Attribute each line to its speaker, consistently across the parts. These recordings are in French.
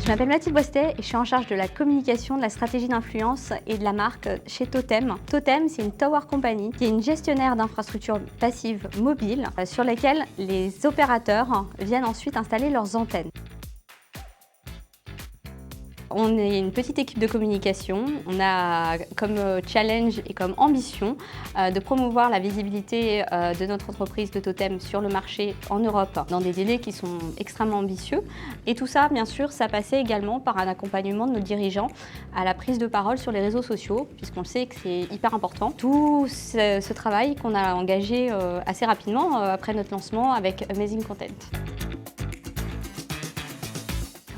Speaker 1: Je m'appelle Mathilde Boistet et je suis en charge de la communication, de la stratégie d'influence et de la marque chez Totem. Totem, c'est une tower company qui est une gestionnaire d'infrastructures passives mobiles sur lesquelles les opérateurs viennent ensuite installer leurs antennes. On est une petite équipe de communication. On a comme challenge et comme ambition de promouvoir la visibilité de notre entreprise de Totem sur le marché en Europe dans des délais qui sont extrêmement ambitieux. Et tout ça, bien sûr, ça passait également par un accompagnement de nos dirigeants à la prise de parole sur les réseaux sociaux, puisqu'on sait que c'est hyper important. Tout ce travail qu'on a engagé assez rapidement après notre lancement avec Amazing Content.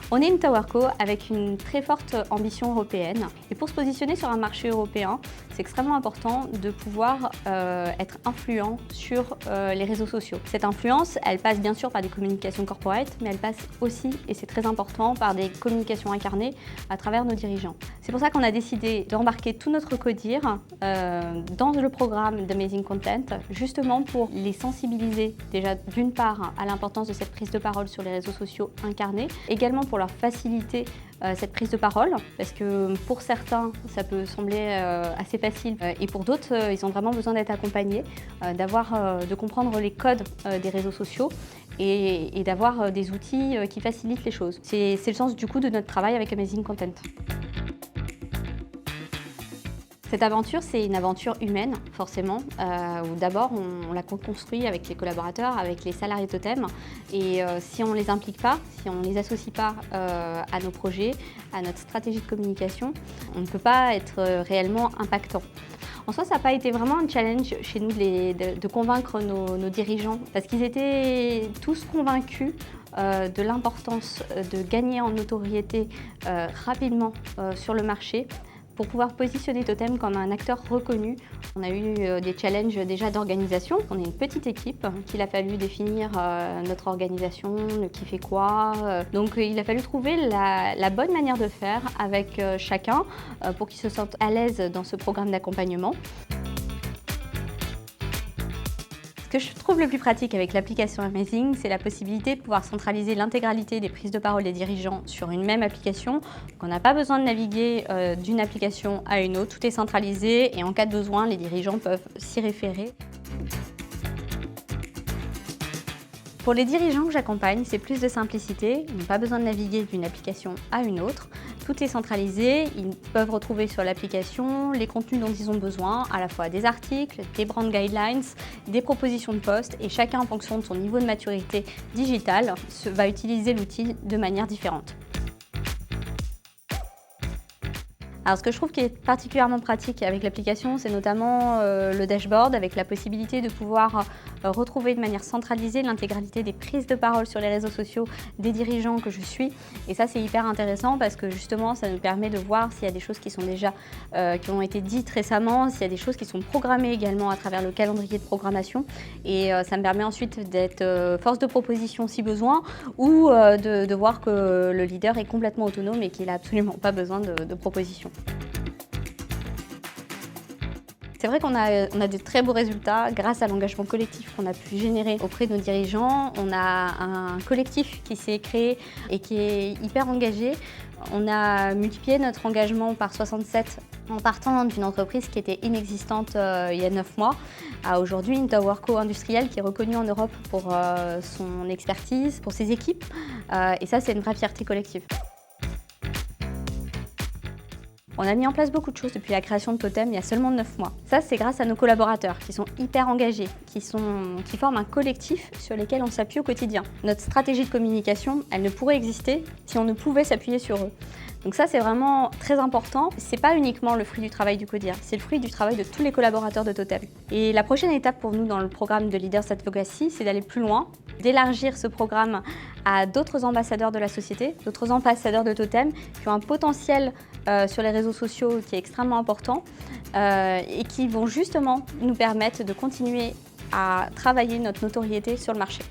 Speaker 1: On est une TowerCo avec une très forte ambition européenne. Et pour se positionner sur un marché européen, c'est extrêmement important de pouvoir être influent sur les réseaux sociaux. Cette influence, elle passe bien sûr par des communications corporate, mais elle passe aussi, et c'est très important, par des communications incarnées à travers nos dirigeants. C'est pour ça qu'on a décidé d'embarquer tout notre codir dans le programme d'Amazing Content, justement pour les sensibiliser déjà d'une part à l'importance de cette prise de parole sur les réseaux sociaux incarnés, également pour leur faciliter cette prise de parole, parce que pour certains, ça peut sembler assez facile, et pour d'autres, ils ont vraiment besoin d'être accompagnés, de comprendre les codes des réseaux sociaux et d'avoir des outils qui facilitent les choses. C'est le sens du coup de notre travail avec Amazing Content. Cette aventure, c'est une aventure humaine, forcément, où d'abord on la construit avec les collaborateurs, avec les salariés Totem. Et si on ne les implique pas, si on ne les associe pas à nos projets, à notre stratégie de communication, on ne peut pas être réellement impactant. En soi, ça n'a pas été vraiment un challenge chez nous de convaincre nos dirigeants, parce qu'ils étaient tous convaincus de l'importance de gagner en notoriété rapidement sur le marché, pour pouvoir positionner Totem comme un acteur reconnu. On a eu des challenges déjà d'organisation. On est une petite équipe qu'il a fallu définir notre organisation, le qui fait quoi. Donc il a fallu trouver la bonne manière de faire avec chacun pour qu'il se sente à l'aise dans ce programme d'accompagnement. Ce que je trouve le plus pratique avec l'application Amazing, c'est la possibilité de pouvoir centraliser l'intégralité des prises de parole des dirigeants sur une même application. Donc on n'a pas besoin de naviguer d'une application à une autre, tout est centralisé et en cas de besoin, les dirigeants peuvent s'y référer. Pour les dirigeants que j'accompagne, c'est plus de simplicité. Ils n'ont pas besoin de naviguer d'une application à une autre. Tout est centralisé. Ils peuvent retrouver sur l'application les contenus dont ils ont besoin, à la fois des articles, des brand guidelines, des propositions de posts. Et chacun, en fonction de son niveau de maturité digitale, va utiliser l'outil de manière différente. Alors, ce que je trouve qui est particulièrement pratique avec l'application, c'est notamment le dashboard avec la possibilité de pouvoir retrouver de manière centralisée l'intégralité des prises de parole sur les réseaux sociaux des dirigeants que je suis. Et ça, c'est hyper intéressant parce que justement, ça nous permet de voir s'il y a des choses qui sont déjà qui ont été dites récemment, s'il y a des choses qui sont programmées également à travers le calendrier de programmation. Et ça me permet ensuite d'être force de proposition si besoin ou de voir que le leader est complètement autonome et qu'il n'a absolument pas besoin de propositions. C'est vrai qu'on a de très beaux résultats grâce à l'engagement collectif qu'on a pu générer auprès de nos dirigeants. On a un collectif qui s'est créé et qui est hyper engagé. On a multiplié notre engagement par 67 en partant d'une entreprise qui était inexistante il y a 9 mois à aujourd'hui une TowerCo industrielle qui est reconnue en Europe pour son expertise, pour ses équipes. Et ça, c'est une vraie fierté collective. On a mis en place beaucoup de choses depuis la création de Totem il y a seulement 9 mois. Ça, c'est grâce à nos collaborateurs qui sont hyper engagés, qui forment un collectif sur lesquels on s'appuie au quotidien. Notre stratégie de communication, elle ne pourrait exister si on ne pouvait s'appuyer sur eux. Donc ça, c'est vraiment très important. C'est pas uniquement le fruit du travail du codir, c'est le fruit du travail de tous les collaborateurs de Totem. Et la prochaine étape pour nous dans le programme de Leaders Advocacy, c'est d'aller plus loin, d'élargir ce programme à d'autres ambassadeurs de la société, d'autres ambassadeurs de Totem qui ont un potentiel sur les réseaux sociaux qui est extrêmement important et qui vont justement nous permettre de continuer à travailler notre notoriété sur le marché.